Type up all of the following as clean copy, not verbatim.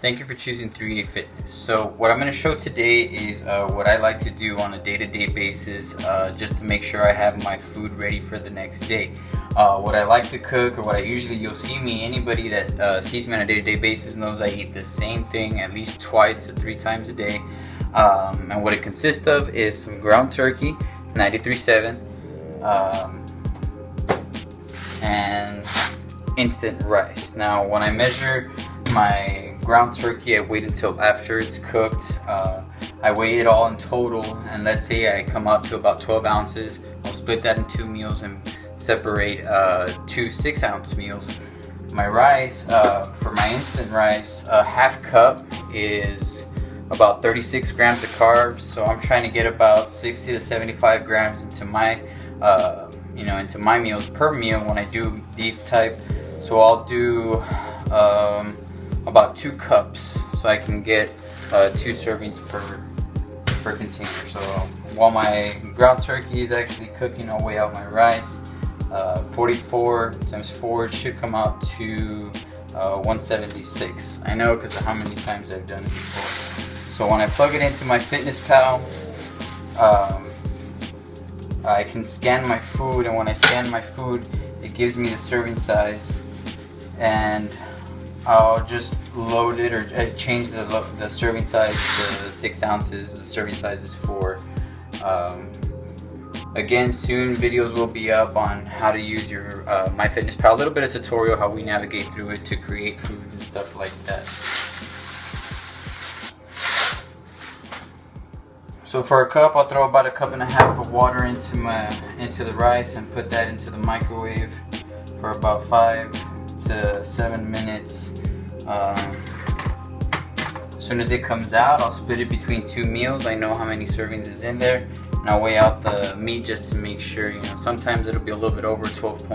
Thank you for choosing 3A Fitness. So what I'm going to show today is what I like to do on a day-to-day basis just to make sure I have my food ready for the next day. What I like to cook, or what you'll see me, anybody that sees me on a day-to-day basis knows I eat the same thing at least 2 to 3 times a day. And what it consists of is some ground turkey, 93.7, and instant rice. Now when I measure my ground turkey, I wait until after it's cooked. I weigh it all in total, and let's say I come out to about 12 ounces. I'll split that in 2 meals and separate 2 6-ounce meals. My rice, for my instant rice, a half cup is about 36 grams of carbs, so I'm trying to get about 60 to 75 grams into my into my meals per meal when I do these type. So I'll do about 2 cups, so I can get 2 servings per container. So while my ground turkey is actually cooking, I'll weigh out my rice. 44 times 4 should come out to 176. I know because of how many times I've done it before. So when I plug it into my FitnessPal, I can scan my food, and when I scan my food, it gives me the serving size, and I'll just load it or change the serving size to 6 ounces. The serving size is 4. Again, soon videos will be up on how to use your MyFitnessPal. A little bit of tutorial how we navigate through it to create food and stuff like that. So for a cup, I'll throw about 1.5 cups of water into the rice and put that into the microwave for about 5 to 7 minutes. As soon as it comes out, I'll split it between 2 meals. I know how many servings is in there, and I'll weigh out the meat just to make sure. Sometimes it'll be a little bit over 12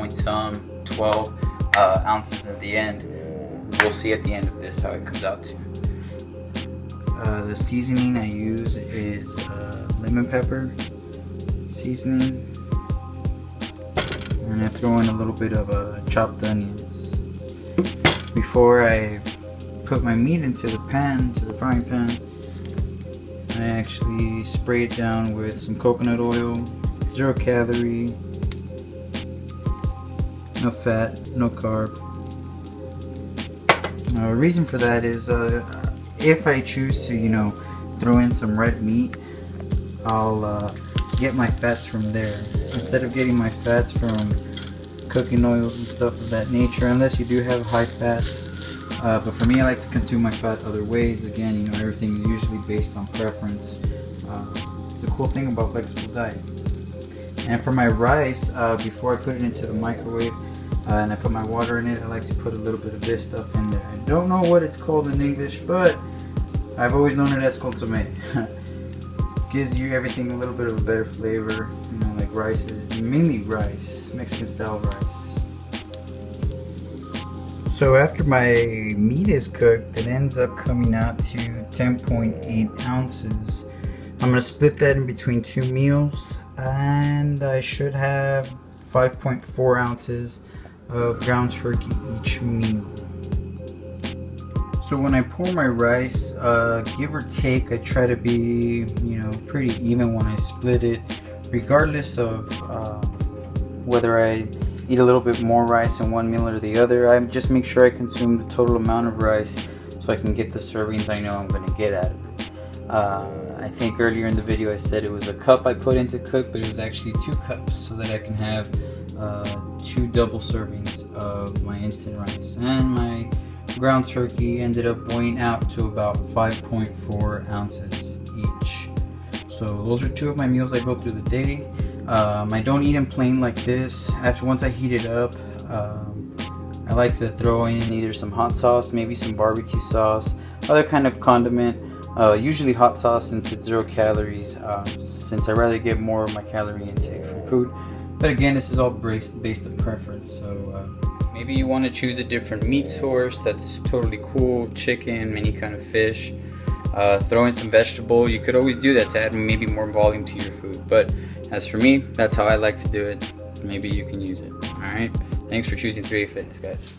ounces at the end. We'll see at the end of this how it comes out to. The seasoning I use is lemon pepper seasoning, and I throw in a little bit of chopped onions. Before I put my meat into the frying pan, I actually spray it down with some coconut oil, 0 calorie, no fat, no carb. The reason for that is if I choose to, throw in some red meat, I'll get my fats from there instead of getting my fats from cooking oils and stuff of that nature, unless you do have high fats. But for me, I like to consume my fat other ways. Again, everything is usually based on preference. The cool thing about flexible diet. And for my rice, before I put it into the microwave and I put my water in it, I like to put a little bit of this stuff in there. I don't know what it's called in English, but I've always known it as consommé. Gives you everything a little bit of a better flavor, like rice, mainly rice, Mexican style rice. So after my meat is cooked, it ends up coming out to 10.8 ounces. I'm going to split that in between 2 meals, and I should have 5.4 ounces of ground turkey each meal. So when I pour my rice, give or take, I try to be, pretty even when I split it, regardless of whether I eat a little bit more rice in one meal or the other. I just make sure I consume the total amount of rice so I can get the servings I know I'm going to get out of it. I think earlier in the video I said it was a cup I put into cook, but it was actually 2 cups so that I can have 2 double servings of my instant rice. And my ground turkey ended up weighing out to about 5.4 ounces each. So those are 2 of my meals I go through the day. I don't eat them plain like this. Once I heat it up, I like to throw in either some hot sauce, maybe some barbecue sauce, other kind of condiment. Usually hot sauce, since it's 0 calories, since I rather get more of my calorie intake from food. But again, this is all based on preference. So maybe you want to choose a different meat source. That's totally cool. Chicken, any kind of fish. Throw in some vegetable. You could always do that to add maybe more volume to your food. But as for me, that's how I like to do it. Maybe you can use it. Alright? Thanks for choosing 3A Fitness, guys.